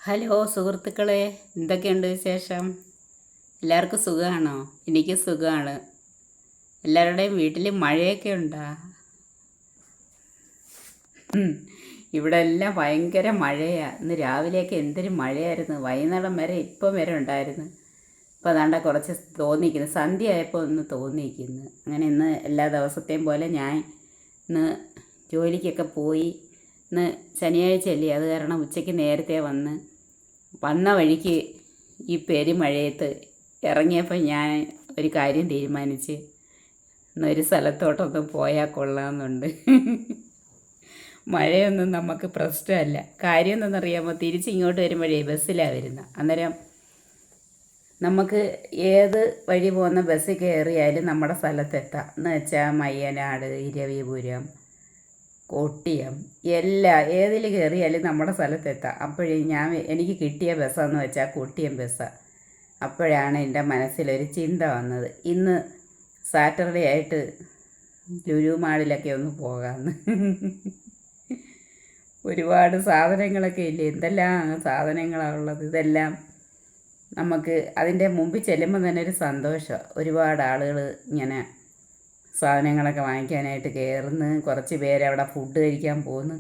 Hello സുഹൃത്തുക്കളെ, എന്തൊക്കെയുണ്ട് വിശേഷം? എല്ലാവർക്കും സുഖമാണോ? എനിക്ക് സുഖമാണ്. എല്ലാവരുടെയും വീട്ടിൽ മഴയൊക്കെ ഉണ്ടോ? ഇവിടെ എല്ലാം ഭയങ്കര മഴയാണ്. ഇന്ന് രാവിലെയൊക്കെ എന്തൊരു മഴയായിരുന്നു. വൈകുന്നേരം വരെ ഇപ്പം വരെ ഉണ്ടായിരുന്നു. ഇപ്പോൾ അതാണ്ട കുറച്ച് തോന്നിക്കുന്നു, സന്ധ്യ ആയപ്പോൾ ഒന്ന് തോന്നിക്കുന്നു. അങ്ങനെ ഇന്ന് എല്ലാ ദിവസത്തെയും പോലെ ഞാൻ ഇന്ന് ജോലിക്കൊക്കെ പോയി. ഇന്ന് ശനിയാഴ്ചയല്ലേ, അത് കാരണം ഉച്ചയ്ക്ക് നേരത്തെ വന്ന വഴിക്ക് ഈ പെരുമഴയത്ത് ഇറങ്ങിയപ്പോൾ ഞാൻ ഒരു കാര്യം തീരുമാനിച്ച് ഇന്നൊരു സ്ഥലത്തോട്ടൊന്ന് പോയാൽ കൊള്ളാമെന്നുണ്ട്. മഴയൊന്നും നമുക്ക് പ്രശ്നമല്ല. കാര്യം എന്തെന്നറിയാമോ, തിരിച്ചിങ്ങോട്ട് വരുമ്പോഴേ ബസ്സിലാണ് വരുന്നത്. അന്നേരം നമുക്ക് ഏത് വഴി പോകുന്ന ബസ്സിൽ കയറിയാലും നമ്മുടെ സ്ഥലത്തെത്താം. എന്ന് വെച്ചാൽ മയ്യനാട്, ഇരവിപുരം, കൊട്ടിയം, ഏതിൽ കയറിയാലും നമ്മുടെ സ്ഥലത്തെത്താം. അപ്പോഴേ എനിക്ക് കിട്ടിയ ബസ്സാന്ന് വെച്ചാൽ കൊട്ടിയം ബസ്സാണ്. അപ്പോഴാണ് എൻ്റെ മനസ്സിലൊരു ചിന്ത വന്നത്, ഇന്ന് സാറ്റർഡേ ആയിട്ട് ലുലു മാളിലൊക്കെ ഒന്ന് പോകാമെന്ന്. ഒരുപാട് സാധനങ്ങളൊക്കെ ഇല്ലേ, എന്തെല്ലാം സാധനങ്ങളാണ് ഉള്ളത്. ഇതെല്ലാം നമുക്ക് അതിൻ്റെ മുമ്പിൽ ചെല്ലുമ്പോൾ തന്നെ ഒരു സന്തോഷം. ഒരുപാട് ആളുകൾ ഇങ്ങനെ സാധനങ്ങളൊക്കെ വാങ്ങിക്കാനായിട്ട് കയറുന്നു. കുറച്ച് പേര് അവിടെ ഫുഡ് കഴിക്കാൻ പോകുന്നു.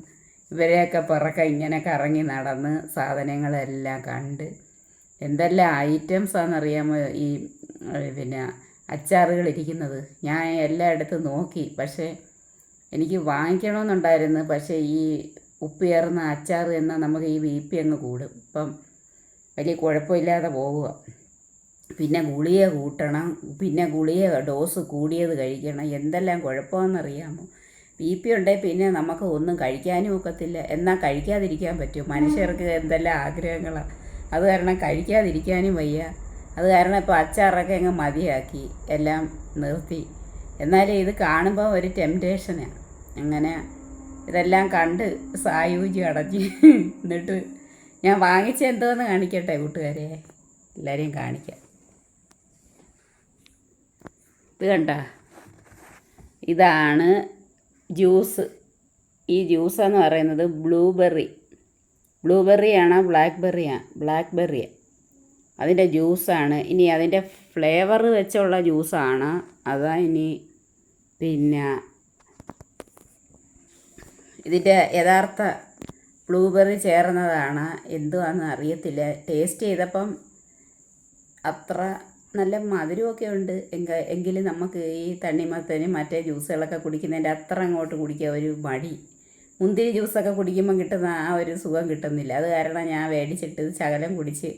ഇവരെയൊക്കെ പുറക്കെ ഇങ്ങനെ കറങ്ങി നടന്ന് സാധനങ്ങളെല്ലാം കണ്ട് എന്തെല്ലാം ഐറ്റംസാണെന്നറിയാമോ ഈ പിന്നെ അച്ചാറുകളിരിക്കുന്നത്. ഞാൻ എല്ലായിടത്തും നോക്കി, പക്ഷേ എനിക്ക് വാങ്ങിക്കണമെന്നുണ്ടായിരുന്നു. പക്ഷേ ഈ ഉപ്പ് ചേർന്ന അച്ചാർ എന്നാൽ നമുക്ക് ഈ ബി പി അങ്ങ് കൂടും. ഇപ്പം വലിയ കുഴപ്പമില്ലാതെ പോവുക. പിന്നെ ഗുളിക കൂട്ടണം, പിന്നെ ഗുളിക ഡോസ് കൂടിയത് കഴിക്കണം. എന്തെല്ലാം കുഴപ്പമെന്നറിയാമോ? ബി പി ഉണ്ടെങ്കിൽ പിന്നെ നമുക്ക് ഒന്നും കഴിക്കാനും ഒക്കത്തില്ല. എന്നാൽ കഴിക്കാതിരിക്കാൻ പറ്റും? മനുഷ്യർക്ക് എന്തെല്ലാം ആഗ്രഹങ്ങളാണ്. അത് കാരണം കഴിക്കാതിരിക്കാനും വയ്യ. അത് കാരണം ഇപ്പോൾ അച്ചാറൊക്കെ അങ്ങ് മതിയാക്കി, എല്ലാം നിർത്തി. എന്നാലും ഇത് കാണുമ്പോൾ ഒരു ടെംപ്റ്റേഷനാണ്. അങ്ങനെ ഇതെല്ലാം കണ്ട് സായൂജ്യം അടഞ്ഞ് എന്നിട്ട് ഞാൻ വാങ്ങിച്ച എന്തോന്ന് കാണിക്കട്ടെ കൂട്ടുകാരെ, എല്ലാവരെയും കാണിക്കാം. ഇത് കണ്ട, ഇതാണ് ജ്യൂസ്. ഈ ജ്യൂസെന്ന് പറയുന്നത് ബ്ലൂബെറിയാണോ ബ്ലാക്ക്ബെറിയാണ്. അതിൻ്റെ ജ്യൂസാണ്. ഇനി അതിൻ്റെ ഫ്ലേവർ വെച്ചുള്ള ജ്യൂസാണ് അതാ ഇനി പിന്നെ ഇതിൻ്റെ യഥാർത്ഥ ബ്ലൂബെറി ചേർന്നതാണ് എന്തുവാണെന്ന് അറിയത്തില്ല. ടേസ്റ്റ് ചെയ്തപ്പം അത്ര നല്ല മധുരമൊക്കെ ഉണ്ട്. എങ്കിലും നമുക്ക് ഈ തണ്ണിമത്തന് മറ്റേ ജ്യൂസുകളൊക്കെ കുടിക്കുന്നതിൻ്റെ അത്ര അങ്ങോട്ട് കുടിക്കുക ഒരു മടി. മുന്തിരി ജ്യൂസൊക്കെ കുടിക്കുമ്പം കിട്ടുന്ന ആ ഒരു സുഖം കിട്ടുന്നില്ല. അത് കാരണം ഞാൻ മേടിച്ചിട്ട് ശകലം കുടിച്ച്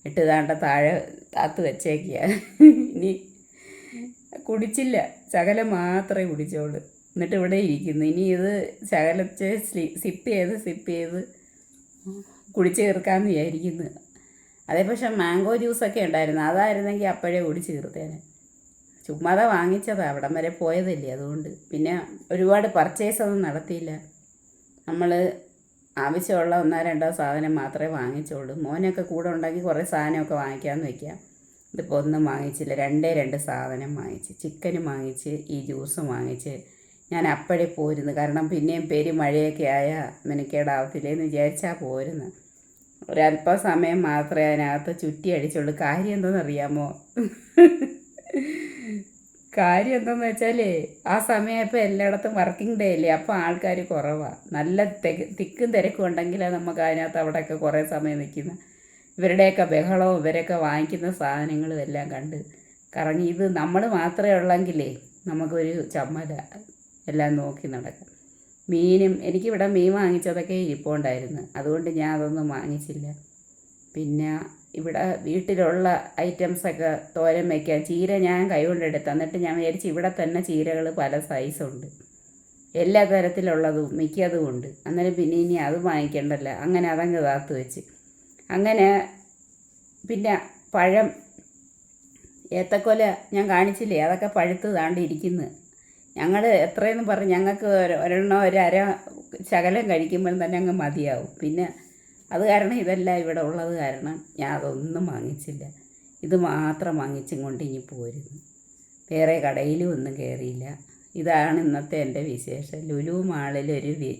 ഇട്ട് താഴെ താത്ത് വെച്ചേക്കുക. ഇനി കുടിച്ചില്ല, ശകലം മാത്രമേ കുടിച്ചോളൂ. എന്നിട്ട് ഇവിടെ ഇരിക്കുന്നു. ഇനി ഇത് ശകലത്തെ സിപ്പ് ചെയ്ത് കുടിച്ച് തീർക്കാമെന്ന് വിചാരിക്കുന്നു. അതേപക്ഷെ മാംഗോ ജ്യൂസൊക്കെ ഉണ്ടായിരുന്നു. അതായിരുന്നെങ്കിൽ അപ്പോഴേ കുടിച്ച് തീർത്തേനെ. ചുമ്മാതെ വാങ്ങിച്ചതാണ്, അവിടം വരെ പോയതല്ലേ. അതുകൊണ്ട് പിന്നെ ഒരുപാട് പർച്ചേസൊന്നും നടത്തിയില്ല. നമ്മൾ ആവശ്യമുള്ള 1-2 സാധനം മാത്രമേ വാങ്ങിച്ചുള്ളൂ. മോനൊക്കെ കൂടെ ഉണ്ടെങ്കിൽ കുറേ സാധനമൊക്കെ വാങ്ങിക്കാമെന്ന് വയ്ക്കാം. ഇതിപ്പോൾ ഒന്നും വാങ്ങിച്ചില്ല. 2 സാധനം വാങ്ങിച്ച്, ചിക്കനും വാങ്ങിച്ച്, ഈ ജ്യൂസും വാങ്ങിച്ച് ഞാൻ അപ്പോഴേ പോരുന്നു. കാരണം പിന്നെയും മഴയൊക്കെ ആയാൽ മെനക്കേടാവത്തില്ലേന്ന് വിചാരിച്ചാൽ പോരുന്നു. ഒരല്പം സമയം മാത്രമേ അതിനകത്ത് ചുറ്റി അടിച്ചുള്ളൂ. കാര്യം എന്താണെന്നറിയാമോ? കാര്യം എന്താണെന്ന് വെച്ചാലേ, ആ സമയപ്പോൾ എല്ലായിടത്തും വർക്കിംഗ് ഡേ അല്ലേ, അപ്പോൾ ആൾക്കാർ കുറവാണ്. നല്ല തിക്കും തിരക്കും ഉണ്ടെങ്കിൽ നമുക്ക് അതിനകത്ത് അവിടെയൊക്കെ കുറേ സമയം നിൽക്കുന്ന ഇവരുടെയൊക്കെ ബഹളവും ഇവരൊക്കെ വാങ്ങിക്കുന്ന സാധനങ്ങളും എല്ലാം കണ്ട് കറങ്ങി. ഇത് നമ്മൾ മാത്രമേ ഉള്ളെങ്കിലേ നമുക്കൊരു ചമ്മല എല്ലാം നോക്കി നടക്കാം. എനിക്കിവിടെ മീൻ വാങ്ങിച്ചതൊക്കെ ഇരിപ്പുണ്ടായിരുന്നു. അതുകൊണ്ട് ഞാൻ അതൊന്നും വാങ്ങിച്ചില്ല. പിന്നെ ഇവിടെ വീട്ടിലുള്ള ഐറ്റംസൊക്കെ തോരൻ വയ്ക്കാൻ ചീര ഞാൻ കൈകൊണ്ടെടുത്ത്. എന്നിട്ട് ഞാൻ വിചാരിച്ച് ഇവിടെ തന്നെ ചീരകൾ പല സൈസുണ്ട്, എല്ലാ തരത്തിലുള്ളതും മിക്കതും ഉണ്ട്. അന്നേരം പിന്നെ ഇനി അത് വാങ്ങിക്കണ്ടല്ലോ, അങ്ങനെ അതങ്ങ് താത്ത് വെച്ച്. അങ്ങനെ പിന്നെ പഴം, ഏത്തക്കൊല ഞാൻ കാണിച്ചില്ലേ, അതൊക്കെ പഴുത്ത് താണ്ടിരിക്കുന്നു. ഞങ്ങൾ എത്രയെന്ന് പറഞ്ഞ് ഞങ്ങൾക്ക് ഒരെണ്ണം അര ശകലം കഴിക്കുമ്പോൾ തന്നെ അങ്ങ് മതിയാവും. പിന്നെ അത് കാരണം ഇതെല്ലാം ഇവിടെ ഉള്ളത് കാരണം ഞാൻ അതൊന്നും വാങ്ങിച്ചില്ല. ഇത് മാത്രം വാങ്ങിച്ചും കൊണ്ട് ഇനി പോരുന്നു. വേറെ കടയിലും ഒന്നും കയറിയില്ല. ഇതാണ് ഇന്നത്തെ എൻ്റെ വിശേഷം. ലുലു മാളിൽ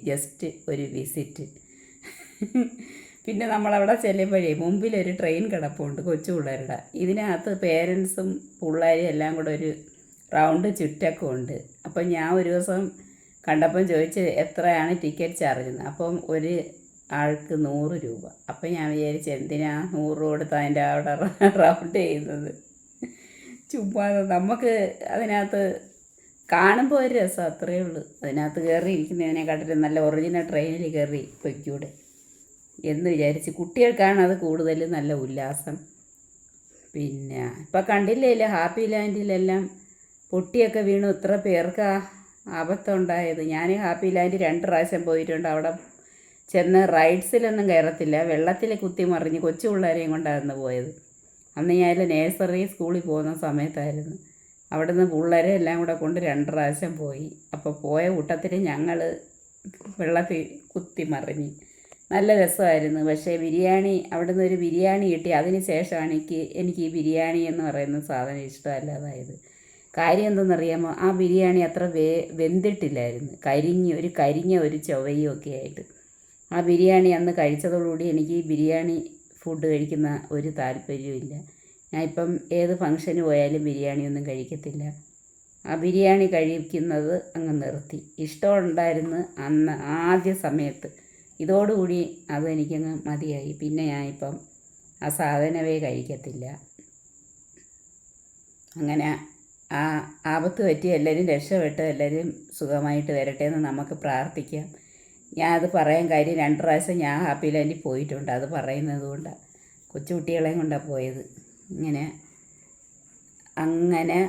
ജസ്റ്റ് ഒരു വിസിറ്റ്. പിന്നെ നമ്മളവിടെ ചെല്ലുമ്പോഴേ മുമ്പിലൊരു ട്രെയിൻ കിടപ്പുണ്ട് കൊച്ചു പിള്ളേരുടെ. ഇതിനകത്ത് പേരൻസും പിള്ളേരും എല്ലാം കൂടെ ഒരു റൗണ്ട് ചുറ്റൊക്കെ ഉണ്ട്. അപ്പം ഞാൻ ഒരു ദിവസം കണ്ടപ്പം ചോദിച്ച് എത്രയാണ് ടിക്കറ്റ് ചാർജ് എന്ന്. അപ്പം ഒരു ആൾക്ക് 100 രൂപ. അപ്പം ഞാൻ വിചാരിച്ചു എന്തിനാ 100 കൊടുത്ത് അതിൻ്റെ അവിടെ റൗണ്ട് ചെയ്യുന്നത്. ചുമ്മാ നമുക്ക് അതിനകത്ത് കാണുമ്പോൾ ഒരു രസം, അത്രയേ ഉള്ളൂ. അതിനകത്ത് കയറി ഇരിക്കുന്നതിനെക്കാട്ടിലും നല്ല ഒറിജിനൽ ട്രെയിനിൽ കയറി പൊയ്ക്കൂടെ എന്ന് വിചാരിച്ച്. കുട്ടികൾക്കാണ് അത് കൂടുതൽ നല്ല ഉല്ലാസം. പിന്നെ ഇപ്പം കണ്ടില്ലേ ഹാപ്പി ലാൻഡിലെല്ലാം പൊട്ടിയൊക്കെ വീണു ഇത്ര പേർക്ക് ആപത്തുണ്ടായത്. ഞാൻ ഹാപ്പി ലാൻഡ് 2 പ്രാവശ്യം പോയിട്ടുണ്ട്. അവിടെ ചെന്ന് റൈഡ്സിലൊന്നും കയറത്തില്ല, വെള്ളത്തിൽ കുത്തി മറിഞ്ഞ് കൊച്ചു പിള്ളേരെയും കൊണ്ടായിരുന്നു പോയത്. അന്ന് ഞാൻ നേഴ്സറി സ്കൂളിൽ പോകുന്ന സമയത്തായിരുന്നു. അവിടെ നിന്ന് പിള്ളേരെ എല്ലാം കൂടെ കൊണ്ട് 2 പ്രാവശ്യം പോയി. അപ്പോൾ പോയ കൂട്ടത്തിൽ ഞങ്ങൾ വെള്ളത്തിൽ കുത്തി മറിഞ്ഞ് നല്ല രസമായിരുന്നു. പക്ഷേ ബിരിയാണി അവിടെ നിന്ന് ഒരു ബിരിയാണി കിട്ടി. അതിന് ശേഷമാണ് എനിക്ക് ഈ ബിരിയാണി എന്ന് പറയുന്ന സാധനം ഇഷ്ടമല്ലാതായത്. കാര്യം എന്തെന്നറിയാമോ, ആ ബിരിയാണി അത്ര വെന്തിട്ടില്ലായിരുന്നു. കരിഞ്ഞ ഒരു ചൊവയും ഒക്കെ ആയിട്ട്. ആ ബിരിയാണി അന്ന് കഴിച്ചതോടുകൂടി എനിക്ക് ബിരിയാണി ഫുഡ് കഴിക്കുന്ന ഒരു താല്പര്യമില്ല. ഞാൻ ഇപ്പം ഏത് ഫംഗ്ഷന് പോയാലും ബിരിയാണിയൊന്നും കഴിക്കത്തില്ല. ആ ബിരിയാണി കഴിക്കുന്നത് അങ്ങ് നിർത്തി. ഇഷ്ടമുണ്ടായിരുന്നു അന്ന് ആദ്യ സമയത്ത്. ഇതോടുകൂടി അതെനിക്കങ്ങ് മതിയായി. പിന്നെ ഞാനിപ്പം ആ സാധനമേ കഴിക്കത്തില്ല. അങ്ങനെ ആ ആപത്ത് പറ്റി എല്ലാവരും രക്ഷപ്പെട്ട് എല്ലാവരും സുഖമായിട്ട് വരട്ടെ എന്ന് നമുക്ക് പ്രാർത്ഥിക്കാം. ഞാൻ അത് പറയാൻ കാര്യം 2 പ്രാവശ്യം ഞാൻ ഹാപ്പി ലാൻഡിൽ പോയിട്ടുണ്ട്. അത് പറയുന്നത് കൊണ്ടാണ്, കൊച്ചുകുട്ടികളെയും കൊണ്ടാണ് പോയത്. അങ്ങനെ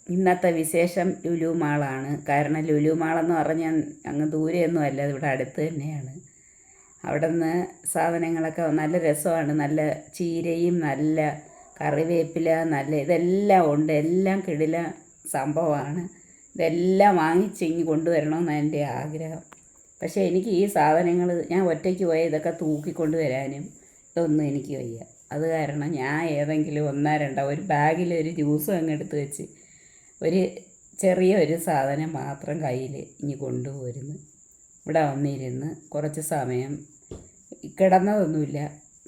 ഇന്നത്തെ വിശേഷം ലുലു മാളാണ്. കാരണം ലുലു മാളെന്ന് പറഞ്ഞാൽ അങ്ങ് ദൂരെയൊന്നും അല്ല, ഇവിടെ അടുത്ത് തന്നെയാണ്. അവിടെ നിന്ന് സാധനങ്ങളൊക്കെ നല്ല രസമാണ്. നല്ല ചീരയും നല്ല കറിവേപ്പില നല്ല ഇതെല്ലാം ഉണ്ട്. എല്ലാം കിടില സംഭവമാണ്. ഇതെല്ലാം വാങ്ങിച്ചിങ്ങ് കൊണ്ടുവരണമെന്നാണ് എൻ്റെ ആഗ്രഹം. പക്ഷേ എനിക്ക് ഈ സാധനങ്ങൾ ഞാൻ ഒറ്റയ്ക്ക് പോയാൽ ഇതൊക്കെ തൂക്കിക്കൊണ്ട് വരാനും ഇതൊന്നും എനിക്ക് വയ്യ. അത് കാരണം ഞാൻ ഏതെങ്കിലും 1-2 ഒരു ബാഗിലൊരു ജ്യൂസും അങ്ങ് എടുത്ത് വെച്ച് ഒരു ചെറിയൊരു സാധനം മാത്രം കയ്യിൽ ഇനി കൊണ്ടുപോരുന്നു. ഇവിടെ വന്നിരുന്ന് കുറച്ച് സമയം കിടന്നതൊന്നുമില്ല,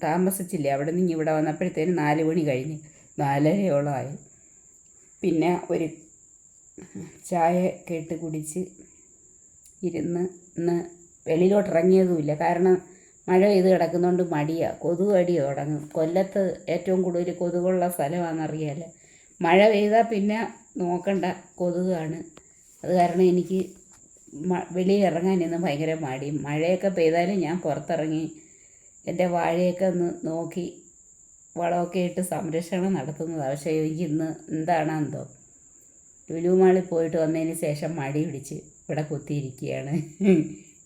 താമസിച്ചില്ല. അവിടെ നിന്ന് ഇവിടെ വന്നപ്പോഴത്തേന് 4 മണി കഴിഞ്ഞ് 4:30 പിന്നെ ഒരു ചായ കേട്ട് കുടിച്ച് ഇരുന്ന് ഇന്ന് വെളിയിലോട്ടിറങ്ങിയതുമില്ല. കാരണം മഴ പെയ്ത് കിടക്കുന്നതുകൊണ്ട് മടിയാണ്, കൊതുക് കടി തുടങ്ങും. കൊല്ലത്ത് ഏറ്റവും കൂടുതൽ കൊതുകുള്ള സ്ഥലമാണെന്നറിയാമല്ലോ. മഴ പെയ്താൽ പിന്നെ നോക്കണ്ട, കൊതുകാണ്. അത് കാരണം എനിക്ക് വെളിയിൽ ഇറങ്ങാനൊന്നും ഭയങ്കര മടി. മഴയൊക്കെ പെയ്താലും ഞാൻ പുറത്തിറങ്ങി എൻ്റെ വാഴയൊക്കെ ഒന്ന് നോക്കി വളമൊക്കെ ഇട്ട് സംരക്ഷണം നടത്തുന്നതാണ്. പക്ഷേ എനിക്ക് ഇന്ന് എന്താണെന്തോ ലുലു മാളിൽ പോയിട്ട് വന്നതിന് ശേഷം മടി പിടിച്ച് ഇവിടെ കുത്തിയിരിക്കുകയാണ്.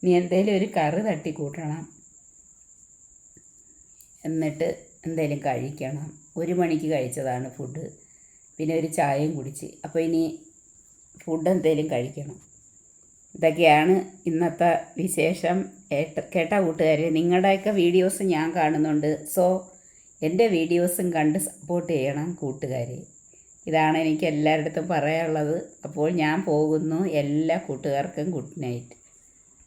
ഇനി എന്തെങ്കിലും ഒരു കറി തട്ടി കൂട്ടണം, എന്നിട്ട് എന്തെങ്കിലും കഴിക്കണം. 1 മണിക്ക് കഴിച്ചതാണ് ഫുഡ്, പിന്നെ ഒരു ചായയും കുടിച്ച്. അപ്പോൾ ഇനി ഫുഡ് എന്തെങ്കിലും കഴിക്കണം. ഇതൊക്കെയാണ് ഇന്നത്തെ വിശേഷം. കേട്ട കൂട്ടുകാരെ, നിങ്ങളുടെയൊക്കെ വീഡിയോസ് ഞാൻ കാണുന്നുണ്ട്. സോ എൻ്റെ വീഡിയോസും കണ്ട് സപ്പോർട്ട് ചെയ്യണം കൂട്ടുകാരെ. ഇതാണ് എനിക്ക് എല്ലാവരുടെ അടുത്തും പറയാനുള്ളത്. അപ്പോൾ ഞാൻ പോകുന്നു. എല്ലാ കൂട്ടുകാർക്കും ഗുഡ് നൈറ്റ്.